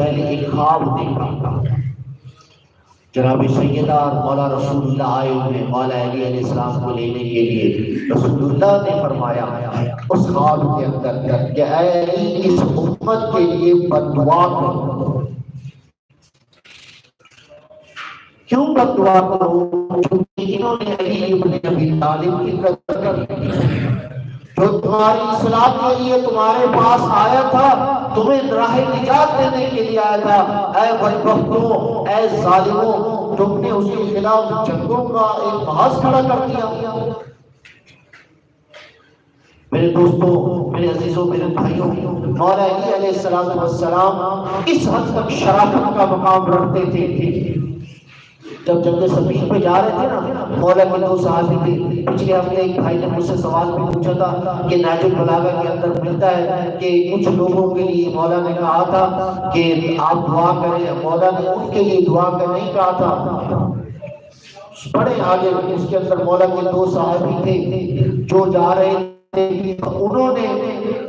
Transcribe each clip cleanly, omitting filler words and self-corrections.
پہلے ایک خواب دیکھا، جناب سیدہ اور مولا رسول اللہ آئے ہوئے مولا علی علیہ السلام کو لینے کے لیے۔ رسول اللہ نے فرمایا اس خواب کے اندر کہ اے علی اس امت کے لیے بد دعا کرو۔ کیوں بد دعا کرو؟ کیونکہ انہوں نے علی ابن ابی طالب کی قدر کی، جو تمہاری اصلاح کے لیے تمہارے پاس آیا تھا، تمہیں راہ نجات دینے کے لیے آیا تھا۔ اے بدبختوں، اے ظالموں، تم نے اس کے خلاف جنگوں کا ایک محاذ کھڑا کر دیا۔ میرے دوستوں، میرے عزیزوں، میرے بھائیوں، مولا علی علیہ السلام اس حد تک شرافت کا مقام رکھتے تھے۔ جب جنگ صفین پہ جا رہے تھے نا، مولا کے دو صحابی تھے۔ پچھلے ہفتے ایک بھائی نے مجھ سے سوال بھی پوچھا تھا کہ نہج البلاغہ کے اندر ملتا ہے کہ کچھ لوگوں کے لیے مولا نے کہا تھا کہ آپ دعا کریں، مولا نے ان کے لیے دعا کا نہیں کہا تھا۔ بڑے آگے اس کے اندر مولا کے دو صحابی تھے جو جا رہے تھے، انہوں نے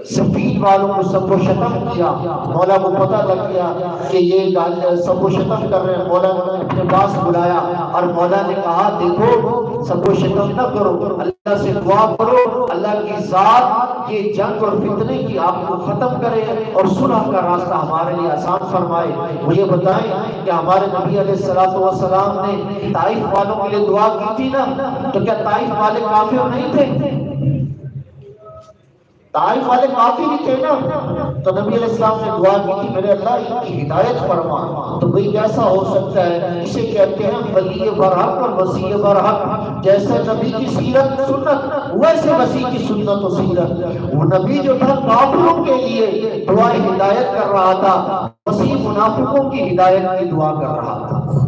صفین والوں کو سب و شتم کیا۔ مولا کو پتہ لگ گیا کہ یہ سب و شتم کر رہے ہیں۔ مولا نے اپنے پاس بلایا اور مولا نے کہا دیکھو سب و شتم نہ کرو، اللہ سے دعا کرو اللہ کی ذات یہ جنگ اور فتنے کی آپ کو ختم کرے اور صلح کا راستہ ہمارے لیے آسان فرمائے۔ مجھے بتائیں کہ ہمارے نبی علیہ السلام نے طائف والوں کے لیے دعا کی تھی نا، تو کیا طائف والے کافر نہیں تھے؟ طائف والے کافی نہیں تھے نا، تو نبی علیہ السلام نے دعا کی تھی میرے اللہ ان کی ہدایت فرما۔ تو بھئی کیسا ہو سکتا ہے؟ اسے کہتے ہیں ولی برحق اور وصی برحق۔ جیسے نبی کی سیرت سنت ویسے وصی کی سنت و سیرت۔ وہ نبی جو تھا کافروں کے لیے دعا ہدایت کر رہا تھا، وصی منافقوں کی ہدایت کی دعا کر رہا تھا۔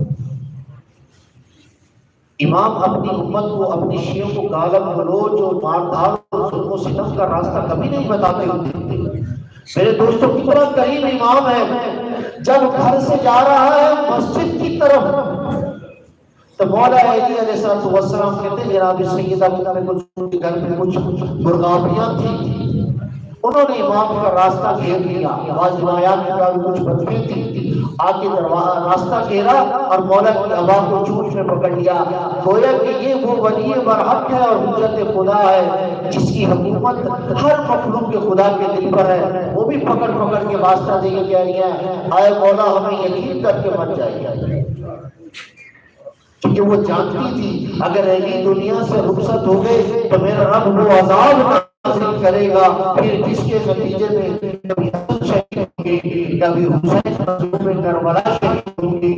امام اپنی امت کو، اپنی شیعوں کو گالم گلوچ اور مار دھاڑ اور ظلم و ستم کا راستہ کبھی نہیں بتاتے ہوتے۔ میرے دوستوں کتنا کریم امام ہے، جب گھر سے جا رہا ہے مسجد کی طرف تو مولا علی علیہ السلام کہتے ہیں جناب سیدہ کے گھر میں کچھ مرغابیاں تھیں، انہوں نے امام کا راستہ گھیر لیا۔ بعض روایات میں کچھ بچیں تھیں، آگے راستہ گھیرا اور مولا کی ابا کو چونچ میں پکڑ لیا۔ گویا کہ یہ وہ ولی برحق ہے اور حجت خدا ہے جس کی حکومت ہر مخلوق کے خدا کے دل پر ہے۔ وہ بھی پکڑ پکڑ کے واسطہ دے کے کہہ رہی ہیں اے مولا ہمیں یقین کر کے مت جائیے، کیونکہ وہ جانتی تھی اگر علی دنیا سے رخصت ہو گئے تو میرا رب وہ عذاب نازل کرے گا، پھر جس کے نتیجے میں کبھی حسن شہید ہوں گے، کبھی حسین مظلوم کربلا شہید ہوں گے،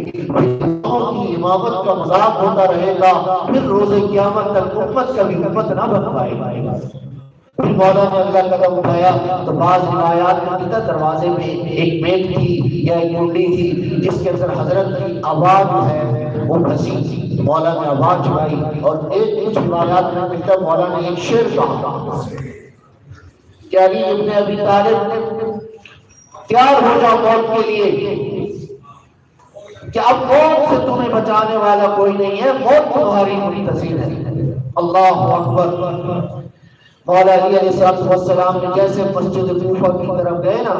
کی امامت کا مذاق ہوتا رہے گا، پھر روز قیامت تک امت کبھی امت نہ بن پائے گا۔ پھر مولا نے اللہ قدم اٹھایا تو بعض روایات میں کہتا دروازے میں ایک میٹ تھی یا ایک کنڈی تھی جس کے اندر حضرت کی آواز جو ہے وہ پھنسی تھی۔ مولا نے آواز چھڑائی اور ایک کچھ روایات میں کہتا مولا نے ایک شعر کہا کہ علی ابن ابی طالب تیار ہو جاؤ موت کے لیے کہ اب موت سے تمہیں بچانے والا کوئی نہیں ہے، موت تمہاری منتظر ہے۔ اللہ اکبر۔ مولا علی علیہ السلام نے جیسے مسجد کوفہ کی طرف گئے نا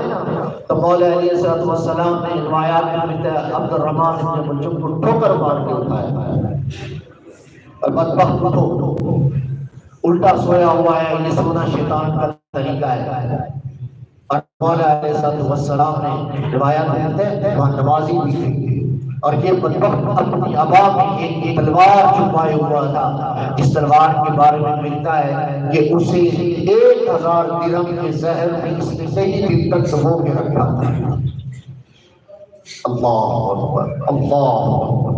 تو مولا علی علیہ السلام نے روایات میں ملتا ہے عبد الرحمن بن ملجم کو ٹھوکر مار کے اٹھایا اور بدبخت اٹھو، الٹا سویا ہوا ہے، یہ سونا شیطان کا طریقہ ہے۔ اور مولا علیہ السلام نے روایات میں ملتا ہے وہاں نمازی بھی تھی اور یہ بدبخت اپنی ابا میں ایک تلوار چھپائے ہوا تھا، جس تلوار کے بارے میں ملتا ہے کہ اسے 1000 درہم کے زہر میں اس نے صحیح دن تک ڈبو کے رکھا تھا۔ اللہ اکبر، اللہ اکبر۔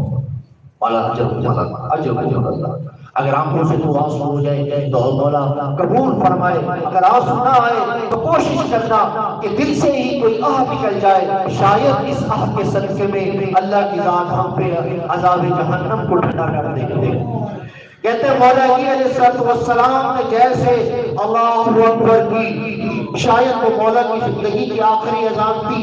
اگر آنکھوں سے تو آنسو ہو جائے تو مولا قبول فرمائے، اگر آنسو نہ آئے تو کوشش کرنا کہ دل سے ہی کوئی آہ نکل جائے، شاید اس آہ کے صدقے میں اللہ کی ذات ہم پہ عذاب جہنم کو ٹھنڈا کر دے۔ کہتے ہیں مولا علی علیہ السلام نے جیسے اللہ اکبر کی، شاید وہ مولا کی زندگی کی آخری اذان تھی،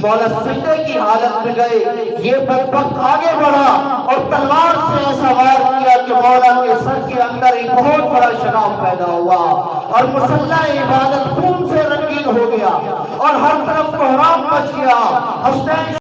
مولا سجدے کی حالت میں گئے، یہ بدبخت آگے بڑھا اور تلوار سے ایسا وار کیا کہ مولا کے سر کے اندر ایک بہت بڑا شراب پیدا ہوا اور مسلح عبادت خون سے رنگین ہو گیا۔ اور ہر طرف کوہرام مچ گیا. حسنین